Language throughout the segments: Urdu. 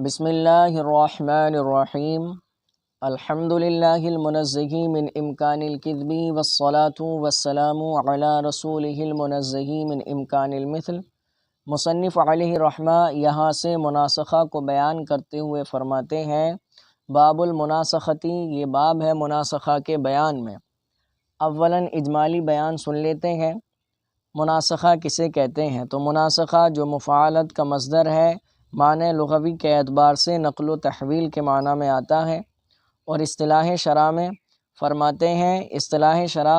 بسم اللہ الرحمن الرحیم الحمد للہ المنزہ من امکان الکذب والصلاة والسلام علی رسولہ المنزہ من امکان المثل۔ مصنف علیہ الرحمہ یہاں سے مناسخہ کو بیان کرتے ہوئے فرماتے ہیں، باب المناسختی، یہ باب ہے مناسخہ کے بیان میں۔ اولاً اجمالی بیان سن لیتے ہیں، مناسخہ کسے کہتے ہیں؟ تو مناسخہ جو مفاعلت کا مصدر ہے، معنی لغوی کے اعتبار سے نقل و تحویل کے معنی میں آتا ہے، اور اصطلاح شرع میں فرماتے ہیں، اصطلاح شرع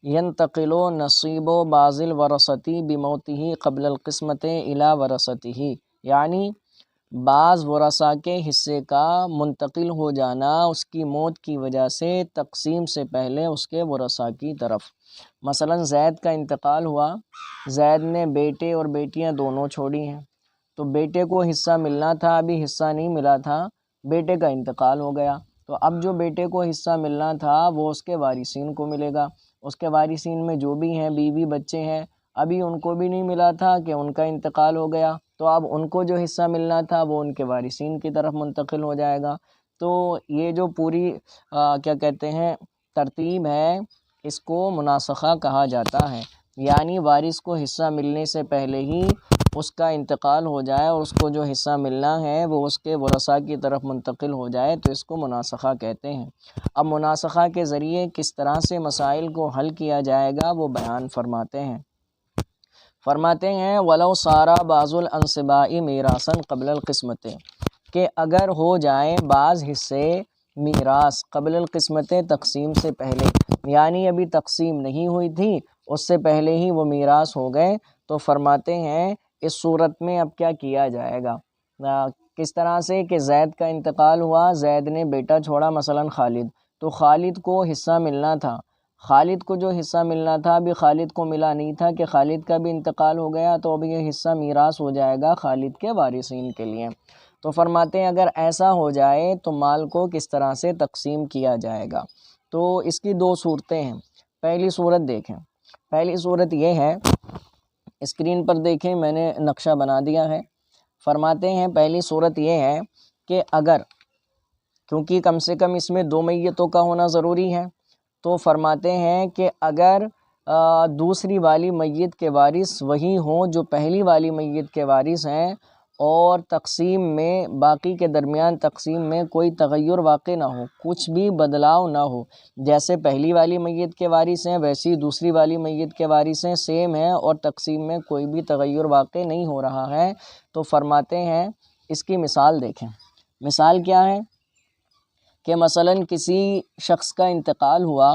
ینتقل نصیب بعض الورثۃ بموتہ قبل القسمۃ الی ورثتہ، یعنی بعض ورثاء کے حصے کا منتقل ہو جانا اس کی موت کی وجہ سے تقسیم سے پہلے اس کے ورثاء کی طرف۔ مثلا زید کا انتقال ہوا، زید نے بیٹے اور بیٹیاں دونوں چھوڑی ہیں، تو بیٹے کو حصہ ملنا تھا، ابھی حصہ نہیں ملا تھا، بیٹے کا انتقال ہو گیا، تو اب جو بیٹے کو حصہ ملنا تھا وہ اس کے وارثین کو ملے گا۔ اس کے وارثین میں جو بھی ہیں، بیوی بچے ہیں، ابھی ان کو بھی نہیں ملا تھا کہ ان کا انتقال ہو گیا، تو اب ان کو جو حصہ ملنا تھا وہ ان کے وارثین کی طرف منتقل ہو جائے گا۔ تو یہ جو پوری کیا کہتے ہیں ترتیب ہے، اس کو مناسخہ کہا جاتا ہے، یعنی وارث کو حصہ ملنے سے پہلے ہی اس کا انتقال ہو جائے اور اس کو جو حصہ ملنا ہے وہ اس کے ورثاء کی طرف منتقل ہو جائے، تو اس کو مناسخہ کہتے ہیں۔ اب مناسخہ کے ذریعے کس طرح سے مسائل کو حل کیا جائے گا وہ بیان فرماتے ہیں۔ فرماتے ہیں وَلَوْ صَارَ بَعْضُ الْأَنْصِبَاءِ مِيرَاثًا قَبْلَ الْقِسْمَةِ، کہ اگر ہو جائیں بعض حصے میراث قبل القسمت، تقسیم سے پہلے، یعنی ابھی تقسیم نہیں ہوئی تھی، اس سے پہلے ہی وہ میراث ہو گئے، تو فرماتے ہیں اس صورت میں اب کیا کیا جائے گا؟ کس طرح سے کہ زید کا انتقال ہوا، زید نے بیٹا چھوڑا مثلا خالد، تو خالد کو حصہ ملنا تھا، خالد کو جو حصہ ملنا تھا ابھی خالد کو ملا نہیں تھا کہ خالد کا بھی انتقال ہو گیا، تو اب یہ حصہ میراث ہو جائے گا خالد کے وارثین کے لیے۔ تو فرماتے ہیں اگر ایسا ہو جائے تو مال کو کس طرح سے تقسیم کیا جائے گا؟ تو اس کی دو صورتیں ہیں۔ پہلی صورت دیکھیں، پہلی صورت یہ ہے، اسکرین پر دیکھیں میں نے نقشہ بنا دیا ہے۔ فرماتے ہیں پہلی صورت یہ ہے کہ اگر، کیونکہ کم سے کم اس میں دو میتوں کا ہونا ضروری ہے، تو فرماتے ہیں کہ اگر دوسری والی میت کے وارث وہی ہوں جو پہلی والی میت کے وارث ہیں، اور تقسیم میں باقی کے درمیان تقسیم میں کوئی تغیر واقع نہ ہو، کچھ بھی بدلاؤ نہ ہو، جیسے پہلی والی میت کے وارث ہیں ویسی دوسری والی میت کے وارث ہیں، سیم ہیں، اور تقسیم میں کوئی بھی تغیر واقع نہیں ہو رہا ہے، تو فرماتے ہیں اس کی مثال دیکھیں۔ مثال کیا ہے کہ مثلا کسی شخص کا انتقال ہوا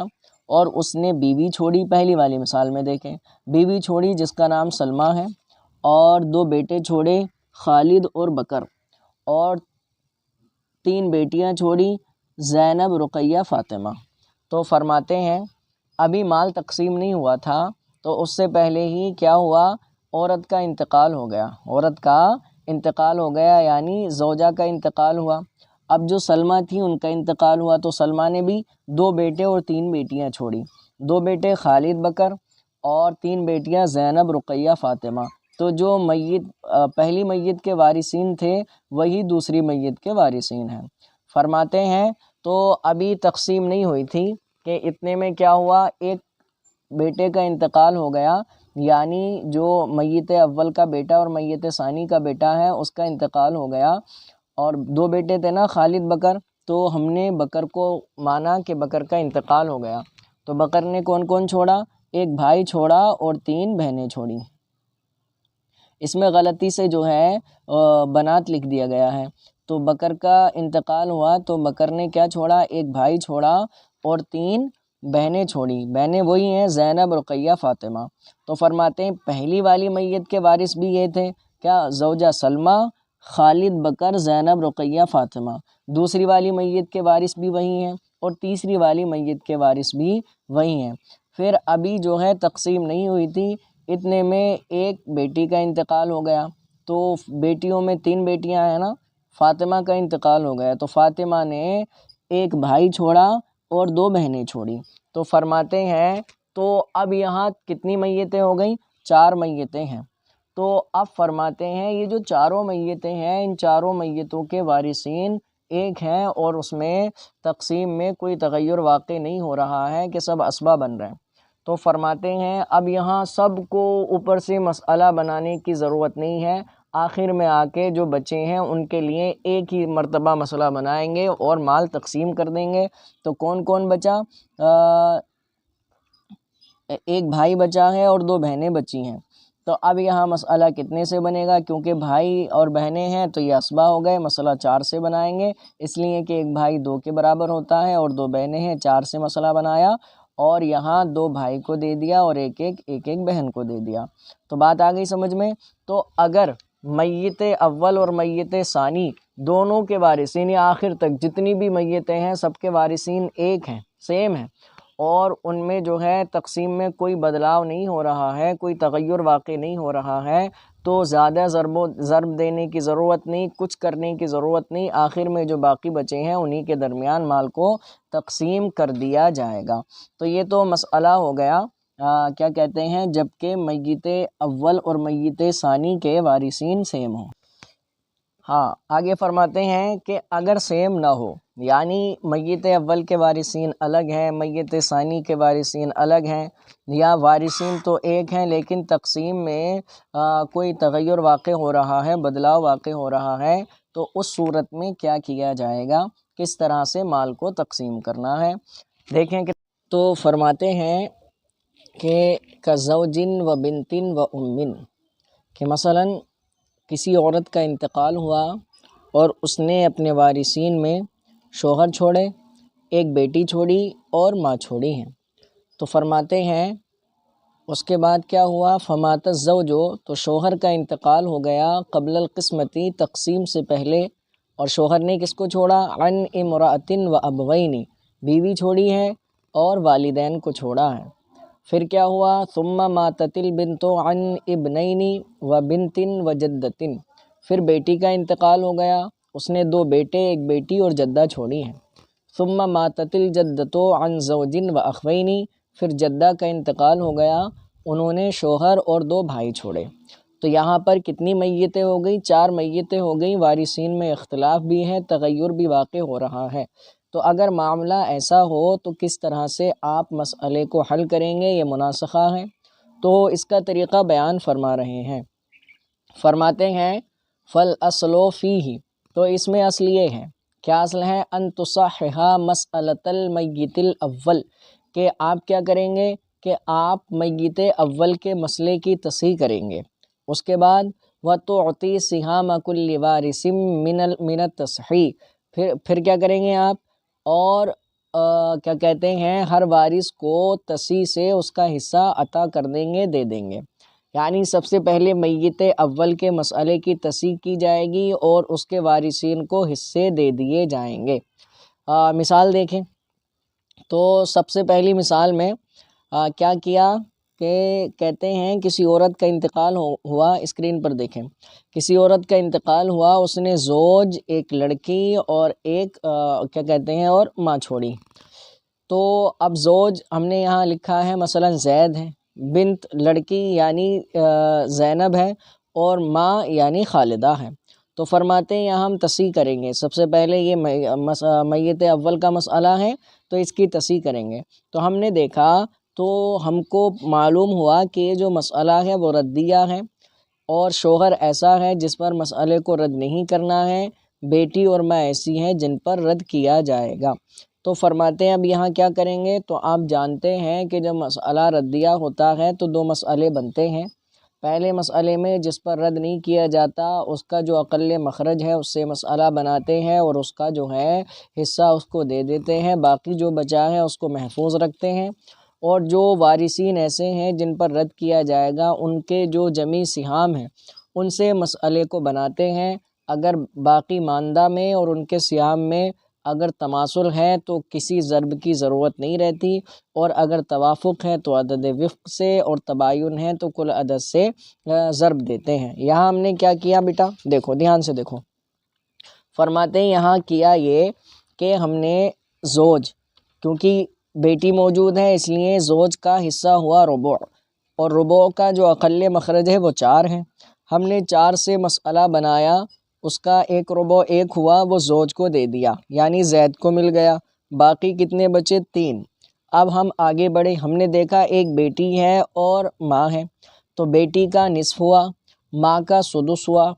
اور اس نے بیوی چھوڑی، پہلی والی مثال میں دیکھیں، بیوی چھوڑی جس کا نام سلمہ ہے، اور دو بیٹے چھوڑے خالد اور بکر، اور تین بیٹیاں چھوڑی زینب، رقیہ، فاطمہ۔ تو فرماتے ہیں ابھی مال تقسیم نہیں ہوا تھا، تو اس سے پہلے ہی کیا ہوا، عورت کا انتقال ہو گیا، عورت کا انتقال ہو گیا، یعنی زوجہ کا انتقال ہوا۔ اب جو سلمہ تھی ان کا انتقال ہوا، تو سلمہ نے بھی دو بیٹے اور تین بیٹیاں چھوڑی، دو بیٹے خالد، بکر، اور تین بیٹیاں زینب، رقیہ، فاطمہ۔ تو جو میت پہلی میت کے وارثین تھے وہی دوسری میت کے وارثین ہیں۔ فرماتے ہیں تو ابھی تقسیم نہیں ہوئی تھی کہ اتنے میں کیا ہوا، ایک بیٹے کا انتقال ہو گیا، یعنی جو میت اول کا بیٹا اور میت ثانی کا بیٹا ہے اس کا انتقال ہو گیا، اور دو بیٹے تھے نا خالد، بکر، تو ہم نے بکر کو مانا کہ بکر کا انتقال ہو گیا، تو بکر نے کون کون چھوڑا، ایک بھائی چھوڑا اور تین بہنیں چھوڑی۔ اس میں غلطی سے جو ہے بنات لکھ دیا گیا ہے، تو بکر کا انتقال ہوا تو بکر نے کیا چھوڑا، ایک بھائی چھوڑا اور تین بہنیں چھوڑی، بہنیں وہی ہیں زینب، رقیہ، فاطمہ۔ تو فرماتے ہیں پہلی والی میت کے وارث بھی یہ تھے، کیا، زوجہ سلمہ، خالد، بکر، زینب، رقیہ، فاطمہ۔ دوسری والی میت کے وارث بھی وہی ہیں، اور تیسری والی میت کے وارث بھی وہی ہیں۔ پھر ابھی جو ہے تقسیم نہیں ہوئی تھی، اتنے میں ایک بیٹی کا انتقال ہو گیا، تو بیٹیوں میں تین بیٹیاں ہیں نا، فاطمہ کا انتقال ہو گیا، تو فاطمہ نے ایک بھائی چھوڑا اور دو بہنیں چھوڑی۔ تو فرماتے ہیں تو اب یہاں کتنی میتیں ہو گئیں، چار میتیں ہیں۔ تو اب فرماتے ہیں یہ جو چاروں میتیں ہیں ان چاروں میتوں کے وارثین ایک ہیں اور اس میں تقسیم میں کوئی تغیر واقع نہیں ہو رہا ہے کہ سب اسبہ بن رہے ہیں۔ تو فرماتے ہیں اب یہاں سب کو اوپر سے مسئلہ بنانے کی ضرورت نہیں ہے، آخر میں آ کے جو بچے ہیں ان کے لیے ایک ہی مرتبہ مسئلہ بنائیں گے اور مال تقسیم کر دیں گے۔ تو کون کون بچا؟ ایک بھائی بچا ہے اور دو بہنیں بچی ہیں۔ تو اب یہاں مسئلہ کتنے سے بنے گا؟ کیونکہ بھائی اور بہنیں ہیں تو یہ اسبہ ہو گئے، مسئلہ 4 سے بنائیں گے، اس لیے کہ ایک بھائی 2 کے برابر ہوتا ہے اور 2 بہنیں ہیں، 4 سے مسئلہ بنایا اور یہاں 2 بھائی کو دے دیا اور ایک ایک بہن کو دے دیا۔ تو بات آ گئی سمجھ میں؟ تو اگر میت اول اور میت ثانی دونوں کے وارثین یا آخر تک جتنی بھی میتیں ہیں سب کے وارثین ایک ہیں، سیم ہیں، اور ان میں جو ہے تقسیم میں کوئی بدلاؤ نہیں ہو رہا ہے، کوئی تغیر واقع نہیں ہو رہا ہے، تو زیادہ ضرب دینے کی ضرورت نہیں، کچھ کرنے کی ضرورت نہیں، آخر میں جو باقی بچے ہیں انہی کے درمیان مال کو تقسیم کر دیا جائے گا۔ تو یہ تو مسئلہ ہو گیا کیا کہتے ہیں جب کہ میت اول اور میت ثانی کے وارثین سیم ہوں۔ ہاں آگے فرماتے ہیں کہ اگر سیم نہ ہو، یعنی میت اول کے وارثین الگ ہیں، میت ثانی کے وارثین الگ ہیں، یا وارثین تو ایک ہیں لیکن تقسیم میں کوئی تغیر واقع ہو رہا ہے، بدلاؤ واقع ہو رہا ہے، تو اس صورت میں کیا کیا جائے گا، کس طرح سے مال کو تقسیم کرنا ہے؟ دیکھیں کہ تو فرماتے ہیں کہ کزوج و بنت و ام، کہ مثلاً کسی عورت کا انتقال ہوا اور اس نے اپنے وارثین میں شوہر چھوڑے، ایک بیٹی چھوڑی اور ماں چھوڑی ہیں۔ تو فرماتے ہیں اس کے بعد کیا ہوا؟ فمات الزوج، تو شوہر کا انتقال ہو گیا قبل القسمتی، تقسیم سے پہلے، اور شوہر نے کس کو چھوڑا؟ عن امرأۃ و ابوین، بیوی چھوڑی ہے اور والدین کو چھوڑا ہے۔ پھر کیا ہوا؟ ثم ماتت البنت عن ابنین و بنت و جدۃ، پھر بیٹی کا انتقال ہو گیا، اس نے 2 بیٹے، ایک بیٹی اور جدہ چھوڑی ہیں۔ ثم ماتت الجدۃ عن زوج و اخوین، پھر جدہ کا انتقال ہو گیا، انہوں نے شوہر اور 2 بھائی چھوڑے۔ تو یہاں پر کتنی میتیں ہو گئیں؟ 4 میتیں ہو گئیں، وارثین میں اختلاف بھی ہے، تغیر بھی واقع ہو رہا ہے۔ تو اگر معاملہ ایسا ہو تو کس طرح سے آپ مسئلے کو حل کریں گے؟ یہ مناسخہ ہے، تو اس کا طریقہ بیان فرما رہے ہیں۔ فرماتے ہیں فالاصل فیہ، تو اس میں اصل یہ ہے، کیا اصل ہے؟ ان تصحح مسئلۃ المیت الاول، کہ آپ کیا کریں گے کہ آپ میت اول کے مسئلے کی تصحیح کریں گے۔ اس کے بعد وتعطی سہام کل وارث من التصحیح، پھر کیا کریں گے آپ؟ اور کیا کہتے ہیں ہر وارث کو تصحیح سے اس کا حصہ عطا کر دیں گے، دے دیں گے۔ یعنی سب سے پہلے میت اول کے مسئلے کی تصحیح کی جائے گی اور اس کے وارثین کو حصے دے دیے جائیں گے۔ مثال دیکھیں تو سب سے پہلی مثال میں کیا کیا کہ کہتے ہیں کسی عورت کا انتقال ہوا، اسکرین پر دیکھیں، کسی عورت کا انتقال ہوا، اس نے زوج، ایک لڑکی اور ایک کیا کہتے ہیں اور ماں چھوڑی۔ تو اب زوج ہم نے یہاں لکھا ہے مثلا زید ہے، بنت لڑکی یعنی زینب ہے، اور ماں یعنی خالدہ ہے۔ تو فرماتے ہیں یہاں ہم تصحیح کریں گے، سب سے پہلے یہ میت اول کا مسئلہ ہے تو اس کی تصحیح کریں گے۔ تو ہم نے دیکھا تو ہم کو معلوم ہوا کہ یہ جو مسئلہ ہے وہ ردیہ ہے، اور شوہر ایسا ہے جس پر مسئلے کو رد نہیں کرنا ہے، بیٹی اور ماں ایسی ہیں جن پر رد کیا جائے گا۔ تو فرماتے ہیں اب یہاں کیا کریں گے؟ تو آپ جانتے ہیں کہ جب مسئلہ ردیہ ہوتا ہے تو 2 مسئلے بنتے ہیں۔ پہلے مسئلے میں جس پر رد نہیں کیا جاتا اس کا جو اقل مخرج ہے اس سے مسئلہ بناتے ہیں اور اس کا جو ہے حصہ اس کو دے دیتے ہیں، باقی جو بچا ہے اس کو محفوظ رکھتے ہیں، اور جو وارثین ایسے ہیں جن پر رد کیا جائے گا ان کے جو جمی سہام ہیں ان سے مسئلے کو بناتے ہیں۔ اگر باقی ماندہ میں اور ان کے سہام میں اگر تماثل ہے تو کسی ضرب کی ضرورت نہیں رہتی، اور اگر توافق ہے تو عدد وفق سے، اور تباین ہے تو کل عدد سے ضرب دیتے ہیں۔ یہاں ہم نے کیا کیا بیٹا؟ دیکھو دھیان سے دیکھو، فرماتے ہیں یہاں کیا یہ کہ ہم نے زوج، کیونکہ بیٹی موجود ہے اس لیے زوج کا حصہ ہوا ربع، اور ربع کا جو اقل مخرج ہے وہ 4 ہے، ہم نے 4 سے مسئلہ بنایا، اس کا 1/4 ایک ہوا، وہ زوج کو دے دیا یعنی زید کو مل گیا، باقی کتنے بچے؟ 3۔ اب ہم آگے بڑھے، ہم نے دیکھا ایک بیٹی ہے اور ماں ہے، تو بیٹی کا نصف ہوا، ماں کا سدس ہوا،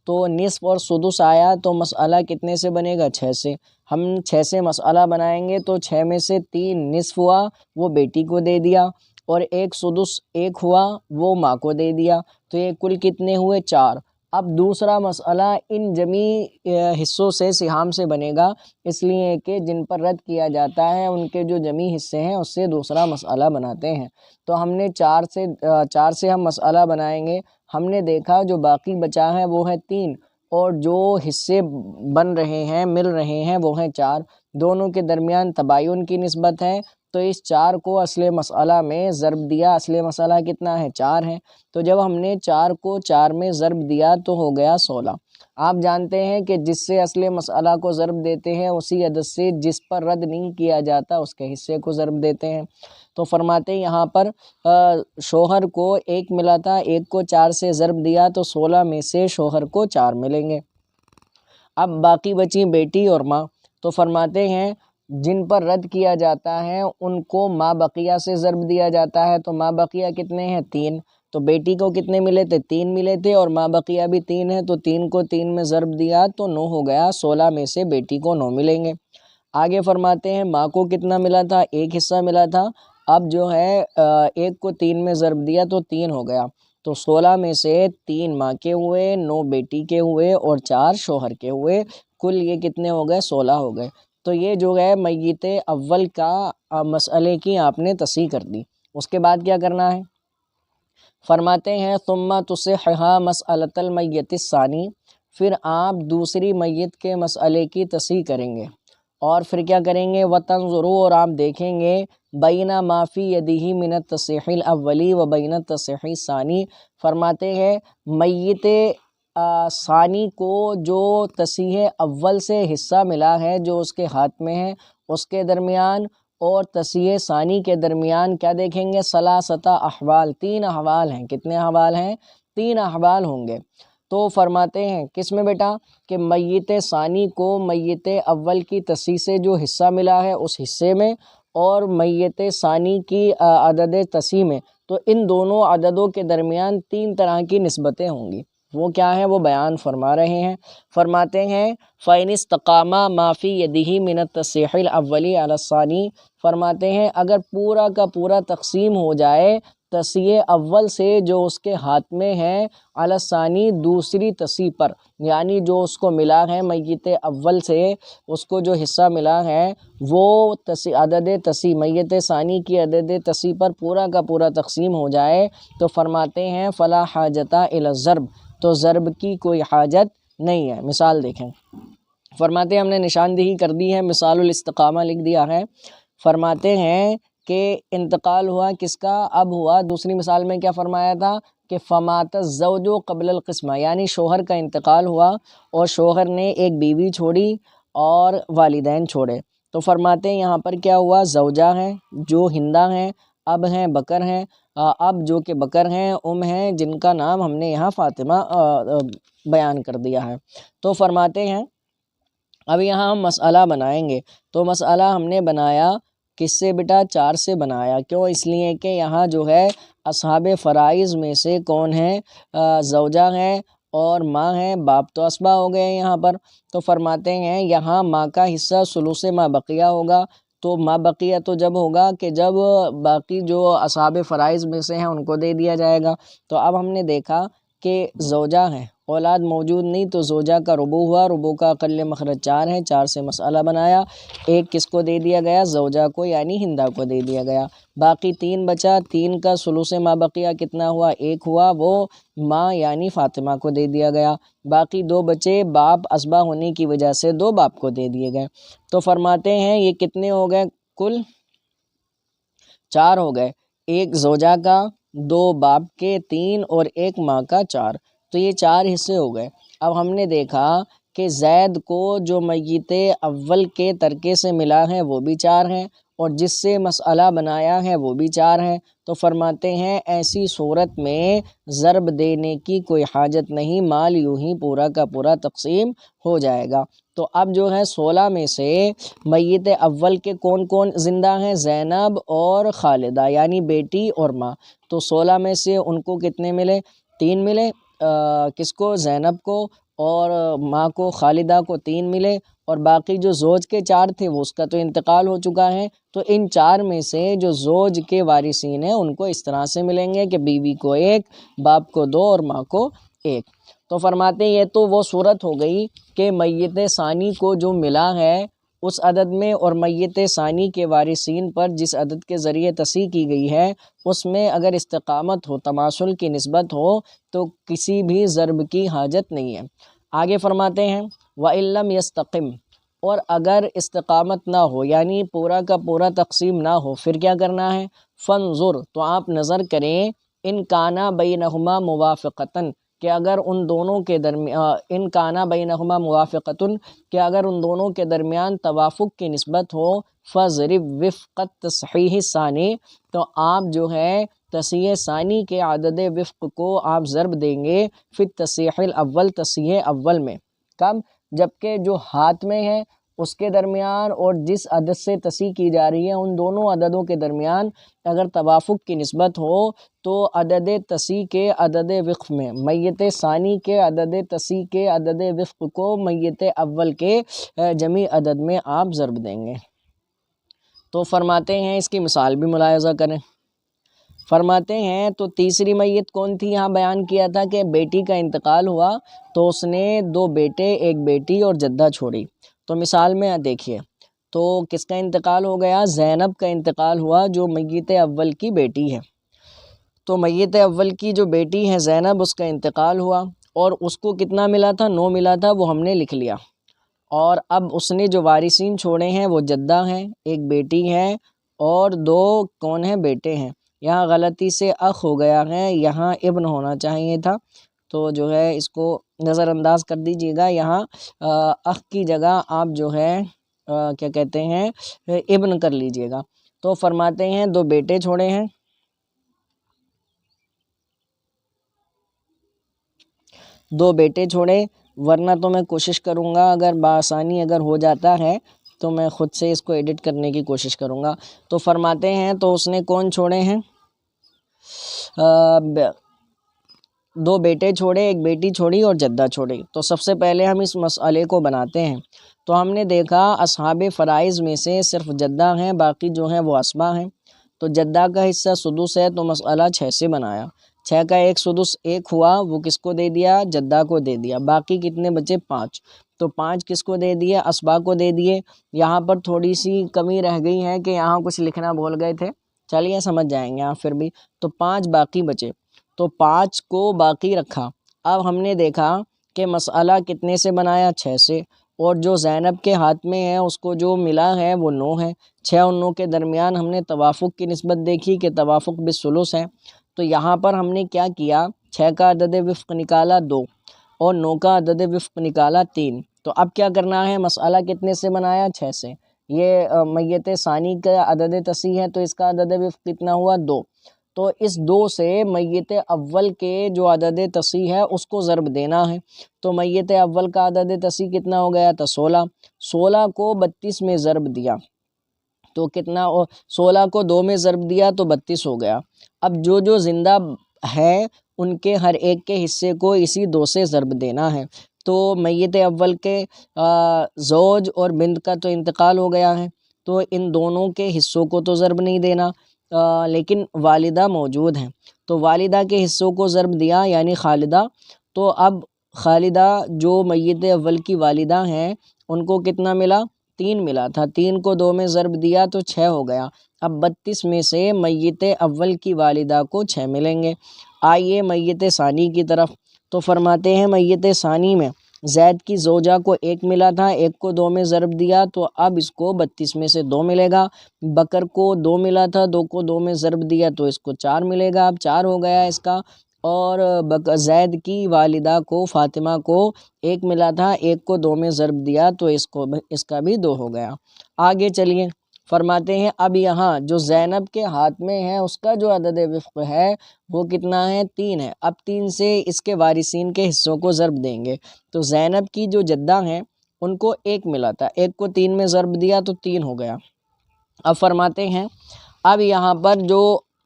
تو نصف اور سدس آیا تو مسئلہ کتنے سے بنے گا؟ 6 سے۔ ہم 6 سے مسئلہ بنائیں گے تو 6 میں سے 3 نصف ہوا، وہ بیٹی کو دے دیا، اور ایک سدس ایک ہوا، وہ ماں کو دے دیا، تو یہ کل کتنے ہوئے؟ 4۔ اب دوسرا مسئلہ ان جمعی حصوں سے سہام سے بنے گا، اس لیے کہ جن پر رد کیا جاتا ہے ان کے جو جمعی حصے ہیں اس سے دوسرا مسئلہ بناتے ہیں۔ تو ہم نے 4 سے ہم مسئلہ بنائیں گے، ہم نے دیکھا جو باقی بچا ہے وہ ہے 3، اور جو حصے بن رہے ہیں مل رہے ہیں وہ ہیں 4، دونوں کے درمیان تباین کی نسبت ہے، تو اس 4 کو اصل مسئلہ میں ضرب دیا، اصل مسئلہ کتنا ہے؟ 4 ہے، تو جب ہم نے 4 کو 4 میں ضرب دیا تو ہو گیا 16۔ آپ جانتے ہیں کہ جس سے اصل مسئلہ کو ضرب دیتے ہیں اسی عدد سے جس پر رد نہیں کیا جاتا اس کے حصے کو ضرب دیتے ہیں۔ تو فرماتے ہیں یہاں پر شوہر کو 1 ملا تھا، 1 کو 4 سے ضرب دیا تو 16 میں سے شوہر کو 4 ملیں گے۔ اب باقی بچی بیٹی اور ماں، تو فرماتے ہیں جن پر رد کیا جاتا ہے ان کو ماں بقیہ سے ضرب دیا جاتا ہے، تو ماں بقیہ کتنے ہیں؟ 3۔ تو بیٹی کو کتنے ملے تھے؟ 3 ملے تھے، اور ماں بقیہ بھی 3 ہے، تو 3 کو 3 میں ضرب دیا تو 9 ہو گیا، 16 میں سے بیٹی کو 9 ملیں گے۔ آگے فرماتے ہیں ماں کو کتنا ملا تھا؟ 1 حصہ ملا تھا، اب جو ہے 1 کو 3 میں ضرب دیا تو 3 ہو گیا، تو 16 میں سے 3 ماں کے ہوئے، 9 بیٹی کے ہوئے، اور 4 شوہر کے ہوئے، کل یہ کتنے ہو گئے؟ 16 ہو گئے۔ تو یہ جو ہے میت اول کا مسئلے کی آپ نے تصحیح کر دی۔ اس کے بعد کیا کرنا ہے؟ فرماتے ہیں ثم تصححا مسئلۃ المیت الثانی، پھر آپ دوسری میت کے مسئلے کی تصحیح کریں گے، اور پھر کیا کریں گے؟ وتنظروا، اور آپ دیکھیں گے بین ما فی یدہ من التصحیح الاولی و بین التصحیح الثانی، فرماتے ہیں میت ثانی کو جو تصحیح اول سے حصہ ملا ہے جو اس کے ہاتھ میں ہے اس کے درمیان اور تصحیح ثانی کے درمیان کیا دیکھیں گے؟ ثلاثۃ احوال، 3 احوال ہیں۔ کتنے احوال ہیں؟ 3 احوال ہوں گے۔ تو فرماتے ہیں کس میں بیٹا؟ کہ میت ثانی کو میت اول کی تصحیح سے جو حصہ ملا ہے اس حصے میں، اور میت ثانی کی عدد تصحیح میں، تو ان دونوں عددوں کے درمیان 3 طرح کی نسبتیں ہوں گی۔ وہ کیا ہیں؟ وہ بیان فرما رہے ہیں۔ فرماتے ہیں فَإِنِ اسْتَقَامَا مَا فِي يَدِهِ مِنَ التَّصْحِيحِ الْأَوَّلِ عَلَى الثَّانِي، فرماتے ہیں اگر پورا کا پورا تقسیم ہو جائے تصحیح اول سے جو اس کے ہاتھ میں ہے علی الثانی دوسری تصحیح پر، یعنی جو اس کو ملا ہے میت اول سے اس کو جو حصہ ملا ہے وہ عدد تصحیح میت ثانی کی عدد تصحیح پر پورا کا پورا تقسیم ہو جائے تو فرماتے ہیں فلا حاجۃ الی الضرب، تو ضرب کی کوئی حاجت نہیں ہے۔ مثال دیکھیں، فرماتے ہیں ہم نے نشاندہی کر دی ہے، مثال الاستقامہ لکھ دیا ہے۔ فرماتے ہیں کہ انتقال ہوا کس کا؟ اب ہوا دوسری مثال میں کیا فرمایا تھا کہ فمات الزوج قبل القسمہ، یعنی شوہر کا انتقال ہوا اور شوہر نے ایک بیوی چھوڑی اور والدین چھوڑے، تو فرماتے ہیں یہاں پر کیا ہوا؟ زوجہ ہیں جو ہندہ ہیں، اب ہیں بکر ہیں، اب جو کہ بکر ہیں ہیں جن کا نام ہم نے یہاں فاطمہ بیان کر دیا ہے۔ تو فرماتے ہیں اب یہاں ہم مسئلہ بنائیں گے، تو مسئلہ ہم نے بنایا کس سے بیٹا؟ 4 سے بنایا، کیوں؟ اس لیے کہ یہاں جو ہے اصحاب فرائض میں سے کون ہیں؟ زوجہ ہیں اور ماں ہیں، باپ تو اسبا ہو گئے یہاں پر، تو فرماتے ہیں یہاں ماں کا حصہ ثلث ما بقیہ ہوگا، تو ما بقیہ تو جب ہوگا کہ جب باقی جو اصحاب فرائض میں سے ہیں ان کو دے دیا جائے گا۔ تو اب ہم نے دیکھا کہ زوجہ ہیں، اولاد موجود نہیں، تو زوجہ کا ربع ہوا، ربع کا اقل مخرج 4 ہے، 4 سے مسئلہ بنایا، 1 کس کو دے دیا گیا؟ زوجہ کو یعنی ہندہ کو دے دیا گیا، باقی 3 بچا، 3 کا ثلث ما بقیہ کتنا ہوا؟ 1 ہوا، وہ ماں یعنی فاطمہ کو دے دیا گیا، باقی 2 بچے، باپ اسبا ہونے کی وجہ سے 2 باپ کو دے دیے گئے۔ تو فرماتے ہیں یہ کتنے ہو گئے؟ کل 4 ہو گئے، 1 زوجہ کا، 2 باپ کے، 3 اور 1 ماں کا 4، تو یہ 4 حصے ہو گئے۔ اب ہم نے دیکھا کہ زید کو جو میت اول کے ترکے سے ملا ہے وہ بھی 4 ہیں، اور جس سے مسئلہ بنایا ہے وہ بھی 4 ہیں۔ تو فرماتے ہیں ایسی صورت میں ضرب دینے کی کوئی حاجت نہیں، مال یوں ہی پورا کا پورا تقسیم ہو جائے گا۔ تو اب جو ہے 16 میں سے میت اول کے کون کون زندہ ہیں؟ زینب اور خالدہ، یعنی بیٹی اور ماں۔ تو 16 میں سے ان کو کتنے ملے؟ 3 ملے۔ کس کو؟ زینب کو، اور ماں کو خالدہ کو 3 ملے، اور باقی جو زوج کے 4 تھے وہ اس کا تو انتقال ہو چکا ہے۔ تو ان 4 میں سے جو زوج کے وارثین ہیں ان کو اس طرح سے ملیں گے کہ بیوی کو 1، باپ کو 2 اور ماں کو 1۔ تو فرماتے ہیں یہ تو وہ صورت ہو گئی کہ میت ثانی کو جو ملا ہے اس عدد میں، اور میت ثانی کے وارثین پر جس عدد کے ذریعے تصحیح کی گئی ہے اس میں اگر استقامت ہو، تماثل کی نسبت ہو، تو کسی بھی ضرب کی حاجت نہیں ہے۔ آگے فرماتے ہیں وَإِن لَّمْ يَسْتَقِمْ، اور اگر استقامت نہ ہو، یعنی پورا کا پورا تقسیم نہ ہو، پھر کیا کرنا ہے؟ فَانظُرْ، تو آپ نظر کریں، ان کانا بینہما موافقتاً، کہ اگر ان دونوں کے درمیان، ان کانا بینہما موافقتاً، کہ اگر ان دونوں کے درمیان توافق کی نسبت ہو، فَضْرِبْ وِفْقَ التصحیح الثانی، تو آپ جو ہے تصحیح ثانی کے عدد وفق کو آپ ضرب دیں گے فی التصحیح الاول، تصحیح اول میں۔ کب؟ جبکہ جو ہاتھ میں ہے اس کے درمیان اور جس عدد سے تصحیح کی جا رہی ہے ان دونوں عددوں کے درمیان اگر توافق کی نسبت ہو تو عدد تصحیح کے عدد وقف میں میت ثانی کے عدد تصحیح کے عدد وفق کو میت اول کے جمعی عدد میں آپ ضرب دیں گے۔ تو فرماتے ہیں اس کی مثال بھی ملاحظہ کریں۔ فرماتے ہیں تو تیسری میت کون تھی؟ یہاں بیان کیا تھا کہ بیٹی کا انتقال ہوا تو اس نے 2 بیٹے، 1 بیٹی اور جدہ چھوڑی۔ تو مثال میں دیکھیے، تو کس کا انتقال ہو گیا؟ زینب کا انتقال ہوا جو میت اول کی بیٹی ہے۔ تو میت اول کی جو بیٹی ہے زینب، اس کا انتقال ہوا اور اس کو کتنا ملا تھا؟ 9 ملا تھا، وہ ہم نے لکھ لیا۔ اور اب اس نے جو وارثین چھوڑے ہیں وہ جدہ ہیں، 1 بیٹی ہے اور 2 کون ہیں؟ بیٹے ہیں۔ یہاں غلطی سے اخ ہو گیا ہے، یہاں ابن ہونا چاہیے تھا، تو جو ہے اس کو نظر انداز کر دیجیے گا۔ یہاں اخ کی جگہ آپ جو ہے کیا کہتے ہیں ابن کر لیجیے گا۔ تو فرماتے ہیں 2 بیٹے چھوڑے ہیں، 2 بیٹے چھوڑے، ورنہ تو میں کوشش کروں گا اگر بآسانی اگر ہو جاتا ہے تو میں خود سے اس کو ایڈٹ کرنے کی کوشش کروں گا۔ تو فرماتے ہیں تو اس نے کون چھوڑے ہیں؟ 2 بیٹے چھوڑے، 1 بیٹی چھوڑی اور جدہ چھوڑی۔ تو سب سے پہلے ہم اس مسئلے کو بناتے ہیں۔ تو ہم نے دیکھا اصحاب فرائض میں سے صرف جدہ ہیں، باقی جو ہیں وہ اسبا ہیں۔ تو جدہ کا حصہ سدس ہے تو مسئلہ 6 سے بنایا، 6 کا 1 سدس 1 ہوا، وہ کس کو دے دیا؟ جدہ کو دے دیا۔ باقی کتنے بچے؟ 5۔ تو 5 کس کو دے دیے؟ اسبا کو دے دیے۔ یہاں پر تھوڑی سی کمی رہ گئی ہے کہ یہاں کچھ لکھنا بھول گئے تھے، چلیے سمجھ جائیں گے آپ پھر بھی۔ تو 5 باقی بچے، تو 5 کو باقی رکھا۔ اب ہم نے دیکھا کہ مسئلہ کتنے سے بنایا؟ 6 سے، اور جو زینب کے ہاتھ میں ہے اس کو جو ملا ہے وہ 9 ہے۔ 6 اور 9 کے درمیان ہم نے توافق کی نسبت دیکھی کہ توافق بالثلث ہے۔ تو یہاں پر ہم نے کیا کیا؟ 6 کا عدد وفق نکالا 2 اور 9 کا عدد وفق نکالا 3۔ تو اب کیا کرنا ہے؟ مسئلہ کتنے سے بنایا؟ 6 سے۔ یہ میت ثانی کا عدد تصحیح ہے تو اس کا عدد وفق کتنا ہوا؟ 2۔ تو اس 2 سے میت اول کے جو عدد تصحیح ہے اس کو ضرب دینا ہے۔ تو میت اول کا عدد تصحیح کتنا ہو گیا تھا؟ 16۔ 16 کو 32 میں ضرب دیا تو کتنا؟ 16 کو 2 میں ضرب دیا تو 32 ہو گیا۔ اب جو زندہ ہے ان کے ہر ایک کے حصے کو اسی 2 سے ضرب دینا ہے۔ تو میت اول کے زوج اور بنت کا تو انتقال ہو گیا ہے، تو ان دونوں کے حصوں کو تو ضرب نہیں دینا، لیکن والدہ موجود ہیں تو والدہ کے حصوں کو ضرب دیا، یعنی خالدہ۔ تو اب خالدہ جو میت اول کی والدہ ہیں ان کو کتنا ملا؟ 3 ملا تھا، 3 کو 2 میں ضرب دیا تو 6 ہو گیا۔ اب 32 میں سے میت اول کی والدہ کو 6 ملیں گے۔ آئیے میت ثانی کی طرف۔ تو فرماتے ہیں میت ثانی میں زید کی زوجہ کو 1 ملا تھا، 1 کو 2 میں ضرب دیا تو اب اس کو 32 میں سے 2 ملے گا۔ بکر کو 2 ملا تھا، 2 کو 2 میں ضرب دیا تو اس کو 4 ملے گا، اب 4 ہو گیا اس کا۔ اور زید کی والدہ کو فاطمہ کو 1 ملا تھا، 1 کو 2 میں ضرب دیا تو اس کا بھی 2 ہو گیا۔ آگے چلیے فرماتے ہیں اب یہاں جو زینب کے ہاتھ میں ہے اس کا جو عدد وفق ہے وہ کتنا ہے؟ 3 ہے۔ اب 3 سے اس کے وارثین کے حصوں کو ضرب دیں گے، تو زینب کی جو جدہ ہیں ان کو 1 ملا تھا، 1 کو 3 میں ضرب دیا تو 3 ہو گیا۔ اب فرماتے ہیں اب یہاں پر جو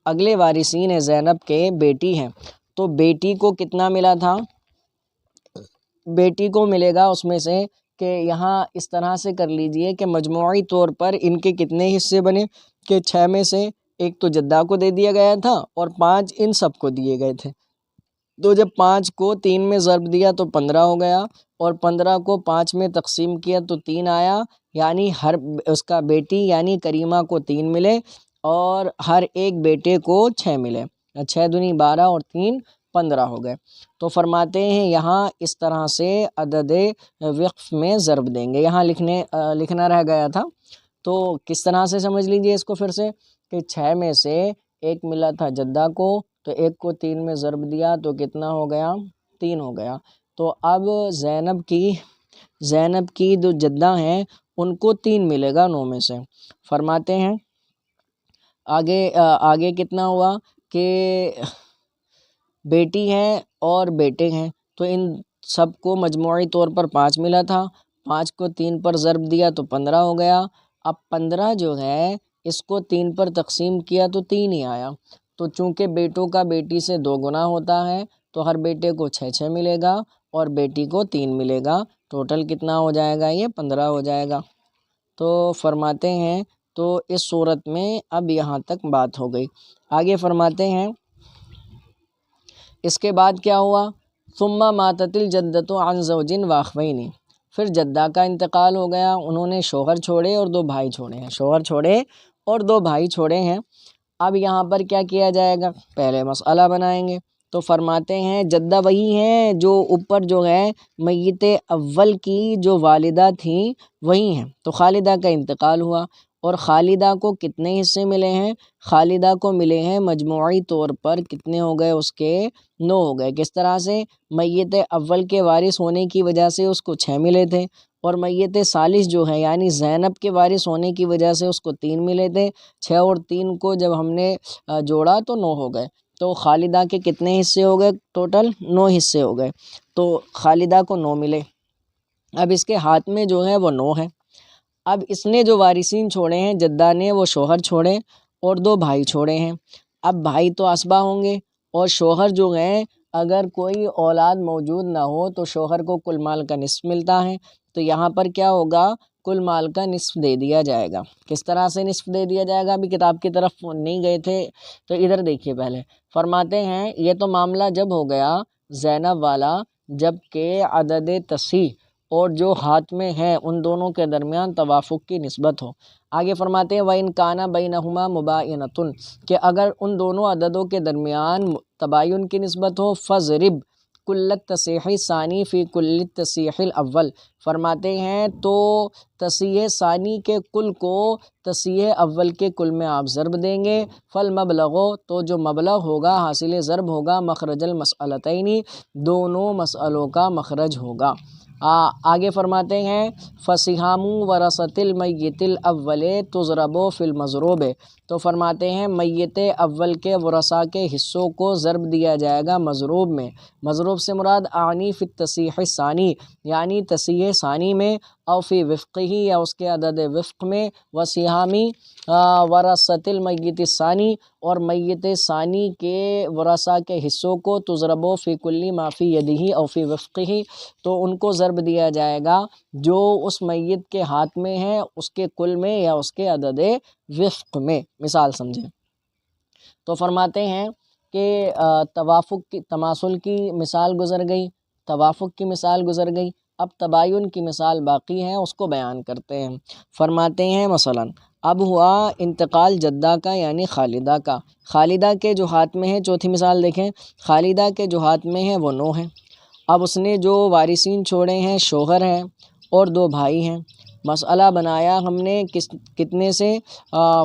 اگلے وارثین ہیں زینب کے بیٹی ہیں، تو بیٹی کو کتنا ملا تھا؟ بیٹی کو ملے گا اس میں سے کہ یہاں اس طرح سے کر لیجئے کہ مجموعی طور پر ان کے کتنے حصے بنے کہ 6 میں سے 1 تو جدہ کو دے دیا گیا تھا اور 5 ان سب کو دیے گئے تھے، تو جب 5 کو 3 میں ضرب دیا تو 15 ہو گیا، اور 15 کو 5 میں تقسیم کیا تو 3 آیا، یعنی ہر اس کا بیٹی یعنی کریمہ کو 3 ملے اور ہر ایک بیٹے کو 6 ملے، 6 دونی 12 اور 3 15 ہو گئے۔ تو فرماتے ہیں یہاں اس طرح سے عدد وقف میں ضرب دیں گے۔ یہاں لکھنا رہ گیا تھا، تو کس طرح سے سمجھ لیجئے اس کو پھر سے کہ 6 میں سے 1 ملا تھا جدہ کو، تو 1 کو 3 میں ضرب دیا تو کتنا ہو گیا؟ 3 ہو گیا۔ تو اب زینب کی جو جدہ ہیں ان کو 3 ملے گا 9 میں سے۔ فرماتے ہیں آگے کتنا ہوا کہ بیٹی ہیں اور بیٹے ہیں، تو ان سب کو مجموعی طور پر 5 ملا تھا، 5 کو 3 پر ضرب دیا تو 15 ہو گیا۔ اب 15 جو ہے اس کو 3 پر تقسیم کیا تو 3 ہی آیا، تو چونکہ بیٹوں کا بیٹی سے 2 گنا ہوتا ہے تو ہر بیٹے کو 6 ملے گا اور بیٹی کو 3 ملے گا، ٹوٹل کتنا ہو جائے گا؟ یہ 15 ہو جائے گا۔ تو فرماتے ہیں تو اس صورت میں اب یہاں تک بات ہو گئی۔ آگے فرماتے ہیں اس کے بعد کیا ہوا؟ ثم ماتت الجدۃ عن زوج واخوین، پھر جدہ کا انتقال ہو گیا، انہوں نے شوہر چھوڑے اور 2 بھائی چھوڑے ہیں، شوہر چھوڑے اور 2 بھائی چھوڑے ہیں۔ اب یہاں پر کیا کیا جائے گا؟ پہلے مسئلہ بنائیں گے، تو فرماتے ہیں جدہ وہی ہیں جو اوپر جو ہے میت اول کی جو والدہ تھیں وہی ہیں، تو خالدہ کا انتقال ہوا اور خالدہ کو کتنے حصے ملے ہیں؟ خالدہ کو ملے ہیں مجموعی طور پر کتنے ہو گئے اس کے؟ 9 ہو گئے۔ کس طرح سے؟ میت اول کے وارث ہونے کی وجہ سے اس کو 6 ملے تھے، اور میت ثالث جو ہے یعنی زینب کے وارث ہونے کی وجہ سے اس کو 3 ملے تھے، 6 اور 3 کو جب ہم نے جوڑا تو 9 ہو گئے۔ تو خالدہ کے کتنے حصے ہو گئے؟ ٹوٹل 9 حصے ہو گئے، تو خالدہ کو 9 ملے۔ اب اس کے ہاتھ میں جو ہے وہ 9 ہے۔ اب اس نے جو وارثین چھوڑے ہیں جدہ نے، وہ شوہر چھوڑے اور 2 بھائی چھوڑے ہیں۔ اب بھائی تو اسبا ہوں گے اور شوہر جو ہیں اگر کوئی اولاد موجود نہ ہو تو شوہر کو کل مال کا نصف ملتا ہے، تو یہاں پر کیا ہوگا؟ کل مال کا نصف دے دیا جائے گا۔ کس طرح سے نصف دے دیا جائے گا؟ ابھی کتاب کی طرف نہیں گئے تھے تو ادھر دیکھیے پہلے۔ فرماتے ہیں یہ تو معاملہ جب ہو گیا زینب والا جب کہ عدد تصحیح اور جو ہاتھ میں ہے ان دونوں کے درمیان توافق کی نسبت ہو۔ آگے فرماتے ہیں وَإِنْ كَانَ بَيْنَهُمَا مُبَايَنَةٌ، کہ اگر ان دونوں عددوں کے درمیان تباین کی نسبت ہو، فَضْرِبْ كُلَّ التَّصْحِيحِ الثَّانِي فِي كُلِّ التَّصْحِيحِ الْأَوَّلِ، فرماتے ہیں تو تصحیح ثانی کے کل کو تصحیح اول کے کل میں آپ ضرب دیں گے، فالمبلغ، تو جو مبلغ ہوگا حاصل ضرب ہوگا، مخرج المسئلتین، دونوں مسئلوں کا مخرج ہوگا۔ آگے فرماتے ہیں فَسِهَامُ وَرَثَةِ الْمَيِّتِ الْأَوَّلِ تُضْرَبُ فِي الْمَضْرُوبِ، تو فرماتے ہیں میت اول کے ورثاء کے حصوں کو ضرب دیا جائے گا مضروب میں۔ مضروب سے مراد اعنی فی التصحیح الثانی، یعنی تصحیح ثانی میں، او فی وفقہ، یا اس کے عدد وفق میں، وَسِهَامِ وَرَثَةِ الْمَيِّتِ الثانی، اور میت ثانی کے ورثاء کے حصوں کو تضرب فی کل ما فی یدہ او فی وفقہ، تو ان کو ضرب دیا جائے گا جو اس میت کے ہاتھ میں ہے اس کے کل میں یا اس کے عدد وفق میں۔ مثال سمجھیں تو فرماتے ہیں کہ توافق کی تماثل کی مثال گزر گئی، توافق کی مثال گزر گئی، اب تباین کی مثال باقی ہے، اس کو بیان کرتے ہیں۔ فرماتے ہیں مثلا اب ہوا انتقال جدہ کا یعنی خالدہ کا، خالدہ کے جو ہاتھ میں ہے، چوتھی مثال دیکھیں، خالدہ کے جو ہاتھ میں ہے وہ 9 ہے۔ اب اس نے جو وارثین چھوڑے ہیں شوہر ہیں اور 2 بھائی ہیں۔ مسئلہ بنایا ہم نے کتنے سے؟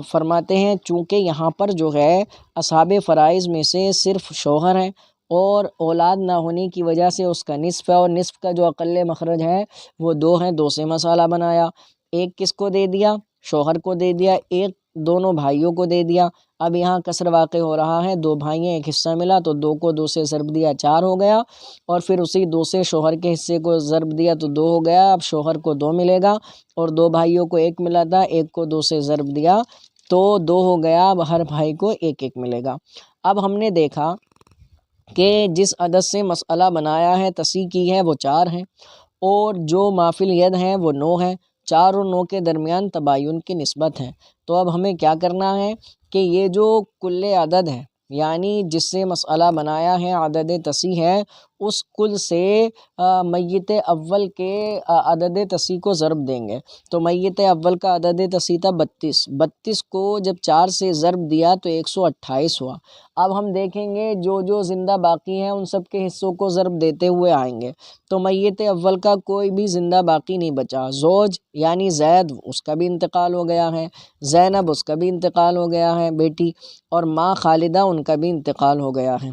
فرماتے ہیں چونکہ یہاں پر جو ہے اصحاب فرائض میں سے صرف شوہر ہے اور اولاد نہ ہونے کی وجہ سے اس کا نصف ہے، اور نصف کا جو اقل مخرج ہے وہ 2 ہیں، 2 سے مسئلہ بنایا۔ ایک کس کو دے دیا؟ شوہر کو دے دیا، ایک دونوں بھائیوں کو دے دیا۔ اب یہاں کسر واقع ہو رہا ہے، دو بھائی ہیں ایک حصہ ملا تو دو کو دو سے ضرب دیا 4 ہو گیا، اور پھر اسی دو سے شوہر کے حصے کو ضرب دیا تو 2 ہو گیا۔ اب شوہر کو 2 ملے گا اور دو بھائیوں کو 1 ملا تھا، 1 کو 2 سے ضرب دیا تو 2 ہو گیا۔ اب ہر بھائی کو 1 ملے گا۔ اب ہم نے دیکھا کہ جس عدد سے مسئلہ بنایا ہے تصحیح کی ہے وہ 4 ہے، اور جو ما فی الید ہیں وہ 9 ہے۔ 4 اور 9 کے درمیان تباین کی نسبت ہے۔ تو اب ہمیں کیا کرنا ہے کہ یہ جو کل عدد ہے، یعنی جس سے مسئلہ بنایا ہے عدد تصحیح ہے، اس کل سے میت اول کے عدد تصحیح کو ضرب دیں گے۔ تو میت اول کا عدد تصحیح تھا 32، 32 کو جب 4 سے ضرب دیا تو 128 ہوا۔ اب ہم دیکھیں گے جو زندہ باقی ہیں ان سب کے حصوں کو ضرب دیتے ہوئے آئیں گے، تو میت اول کا کوئی بھی زندہ باقی نہیں بچا۔ زوج یعنی زید، اس کا بھی انتقال ہو گیا ہے، زینب اس کا بھی انتقال ہو گیا ہے بیٹی، اور ماں خالدہ ان کا بھی انتقال ہو گیا ہے۔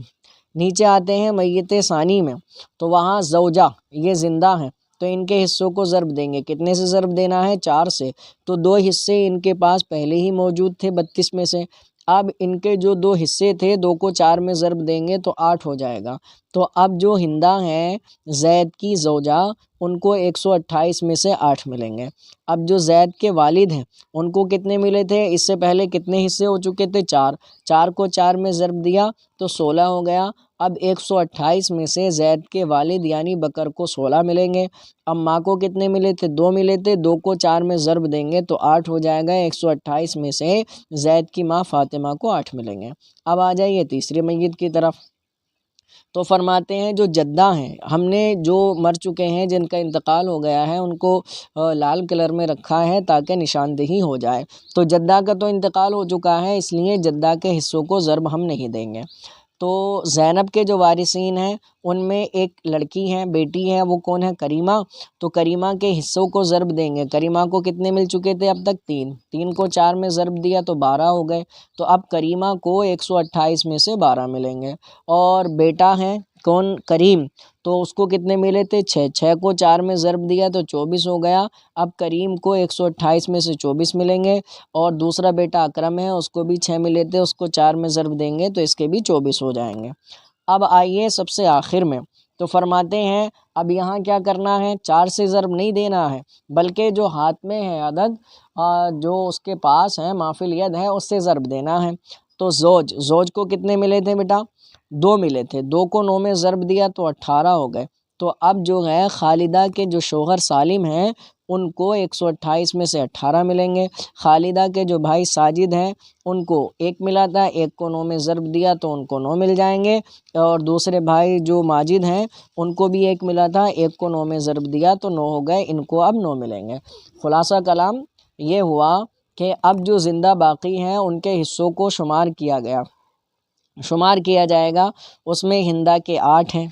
نیچے آتے ہیں میت ثانی میں، تو وہاں زوجہ یہ زندہ ہیں تو ان کے حصوں کو ضرب دیں گے۔ کتنے سے ضرب دینا ہے؟ 4 سے۔ تو 2 حصے ان کے پاس پہلے ہی موجود تھے 32 میں سے، اب ان کے جو 2 حصے تھے 2 کو 4 میں ضرب دیں گے تو 8 ہو جائے گا۔ تو اب جو ہندہ ہیں زید کی زوجہ، ان کو 128 میں سے 8 ملیں گے۔ اب جو زید کے والد ہیں ان کو کتنے ملے تھے؟ اس سے پہلے کتنے حصے ہو چکے تھے؟ 4۔ 4 کو 4 میں ضرب دیا تو 16 ہو گیا۔ اب 128 میں سے زید کے والد یعنی بکر کو 16 ملیں گے۔ اب ماں کو کتنے ملے تھے؟ 2 ملے تھے، 2 کو 4 میں ضرب دیں گے تو 8 ہو جائے گا۔ 128 میں سے زید کی ماں فاطمہ کو 8 ملیں گے۔ اب آ جائیے تیسری میت کی طرف، تو فرماتے ہیں جو جدہ ہیں، ہم نے جو مر چکے ہیں جن کا انتقال ہو گیا ہے ان کو لال کلر میں رکھا ہے تاکہ نشاندہی ہو جائے۔ تو جدہ کا تو انتقال ہو چکا ہے، اس لیے جدہ کے حصوں کو ضرب ہم نہیں دیں گے۔ تو زینب کے جو وارثین ہیں ان میں ایک لڑکی ہے، بیٹی ہے، وہ کون ہے؟ کریمہ۔ تو کریمہ کے حصوں کو ضرب دیں گے۔ کریمہ کو کتنے مل چکے تھے اب تک؟ 3۔ 3 کو 4 میں ضرب دیا تو 12 ہو گئے۔ تو اب کریمہ کو 128 میں سے 12 ملیں گے۔ اور بیٹا ہے کون؟ کریم، تو اس کو کتنے ملے تھے؟ 6۔ 6 کو 4 میں ضرب دیا تو 24 ہو گیا۔ اب کریم کو 128 میں سے 24 ملیں گے، اور دوسرا بیٹا اکرم ہے اس کو بھی 6 ملے تھے، اس کو 4 میں ضرب دیں گے تو اس کے بھی 24 ہو جائیں گے۔ اب آئیے سب سے آخر میں، تو فرماتے ہیں اب یہاں کیا کرنا ہے؟ 4 سے ضرب نہیں دینا ہے، بلکہ جو ہاتھ میں ہے عدد جو اس کے پاس ہے ما فی الید ہے اس سے ضرب دینا ہے۔ تو زوج کو کتنے ملے تھے بیٹا؟ 2 ملے تھے، 2 کو 9 میں ضرب دیا تو 18 ہو گئے۔ تو اب جو ہے خالدہ کے جو شوہر سالم ہیں ان کو 128 میں سے 18 ملیں گے۔ خالدہ کے جو بھائی ساجد ہیں ان کو 1 ملا تھا، 1 کو 9 میں ضرب دیا تو ان کو 9 مل جائیں گے، اور دوسرے بھائی جو ماجد ہیں ان کو بھی 1 ملا تھا، 1 کو 9 میں ضرب دیا تو 9 ہو گئے، ان کو اب 9 ملیں گے۔ خلاصہ کلام یہ ہوا کہ اب جو زندہ باقی ہیں ان کے حصوں کو شمار کیا گیا، شمار کیا جائے گا۔ اس میں ہندہ کے 8 ہیں،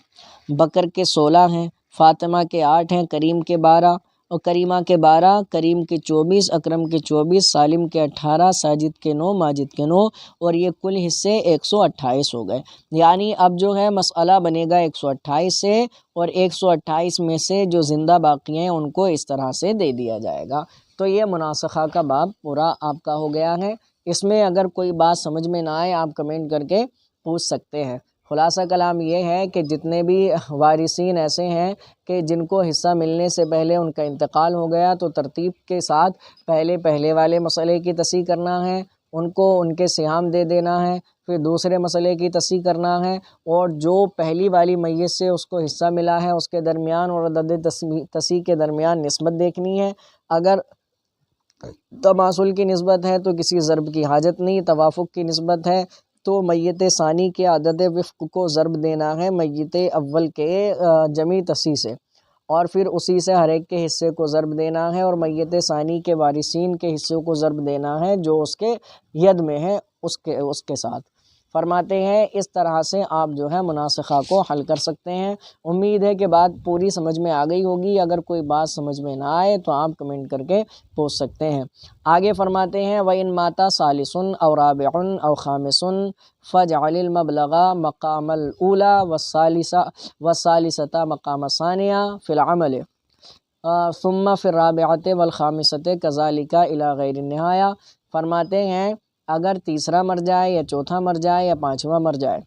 بکر کے 16 ہیں، فاطمہ کے 8 ہیں، کریم کے 12 اور کریمہ کے 12، کریم کے 24، اکرم کے 24، سالم کے 18، ساجد کے 9، ماجد کے 9، اور یہ کل حصے 128 ہو گئے۔ یعنی اب جو ہے مسئلہ بنے گا 128 سے، اور 128 میں سے جو زندہ باقی ہیں ان کو اس طرح سے دے دیا جائے گا۔ تو یہ مناسخہ کا باب پورا آپ کا ہو گیا ہے۔ اس میں اگر کوئی بات سمجھ میں نہ آئے آپ کمنٹ کر کے پوچھ سکتے ہیں۔ خلاصہ کلام یہ ہے کہ جتنے بھی وارثین ایسے ہیں کہ جن کو حصہ ملنے سے پہلے ان کا انتقال ہو گیا، تو ترتیب کے ساتھ پہلے والے مسئلے کی تصحیح کرنا ہے، ان کو ان کے سہام دے دینا ہے، پھر دوسرے مسئلے کی تصحیح کرنا ہے، اور جو پہلی والی میت سے اس کو حصہ ملا ہے اس کے درمیان اور عدد تصحیح کے درمیان نسبت دیکھنی ہے۔ اگر تماثل کی نسبت ہے تو کسی ضرب کی حاجت نہیں، توافق کی نسبت ہے تو میت ثانی کے عدد وفق کو ضرب دینا ہے میت اول کے جمع تصحیح سے، اور پھر اسی سے ہر ایک کے حصے کو ضرب دینا ہے، اور میت ثانی کے وارثین کے حصوں کو ضرب دینا ہے جو اس کے ید میں ہے اس کے ساتھ۔ فرماتے ہیں اس طرح سے آپ جو ہے مناسخہ کو حل کر سکتے ہیں۔ امید ہے کہ بات پوری سمجھ میں آ گئی ہوگی۔ اگر کوئی بات سمجھ میں نہ آئے تو آپ کمنٹ کر کے پوچھ سکتے ہیں۔ آگے فرماتے ہیں وَإِن مَاتَ ثَالِثٌ أَوْ رَابِعٌ أَوْ خَامِسٌ فَاجْعَلِ الْمَبْلَغَ مَقَامَ الْأُولَى وَالثَّالِثَةَ مَقَامَ الثَّانِيَةِ فِي الْعَمَلِ۔ ثم فی الرابعۃ والخامسۃ کذالک الی غیر النہایہ، فرماتے ہیں اگر تیسرا مر جائے یا چوتھا مر جائے یا پانچواں مر جائے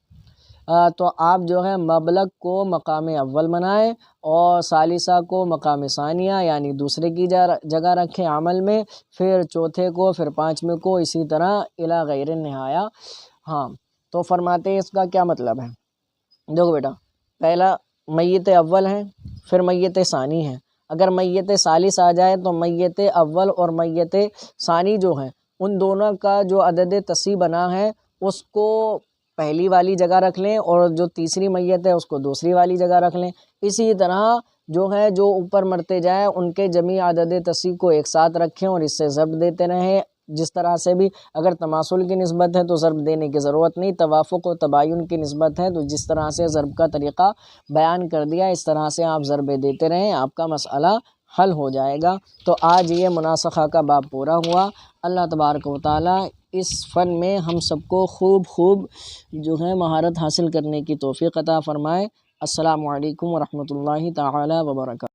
تو آپ جو ہے مبلغ کو مقام اول بنائیں اور ثالثہ کو مقام ثانیہ یعنی دوسرے کی جگہ رکھیں عمل میں، پھر چوتھے کو، پھر پانچویں کو، اسی طرح الی غیر النہایہ۔ ہاں تو فرماتے ہیں اس کا کیا مطلب ہے؟ دیکھو بیٹا، پہلا میت اول ہے، پھر میت ثانی ہے۔ اگر میت ثالث آ جائے تو میت اول اور میت ثانی جو ہے ان دونوں کا جو عدد تصحیح بنا ہے اس کو پہلی والی جگہ رکھ لیں، اور جو تیسری میت ہے اس کو دوسری والی جگہ رکھ لیں۔ اسی طرح جو ہے جو اوپر مرتے جائیں ان کے جمیع عدد تصحیح کو ایک ساتھ رکھیں اور اس سے ضرب دیتے رہیں۔ جس طرح سے بھی اگر تماثل کی نسبت ہے تو ضرب دینے کی ضرورت نہیں، توافق و تباین کی نسبت ہے تو جس طرح سے ضرب کا طریقہ بیان کر دیا اس طرح سے آپ ضربیں دیتے رہیں، آپ کا مسئلہ حل ہو جائے گا۔ تو آج یہ مناسخہ کا باب پورا ہوا۔ اللہ تبارک و تعالیٰ اس فن میں ہم سب کو خوب جو ہے مہارت حاصل کرنے کی توفیق عطا فرمائے۔ السلام علیکم ورحمۃ اللہ تعالیٰ وبرکاتہ۔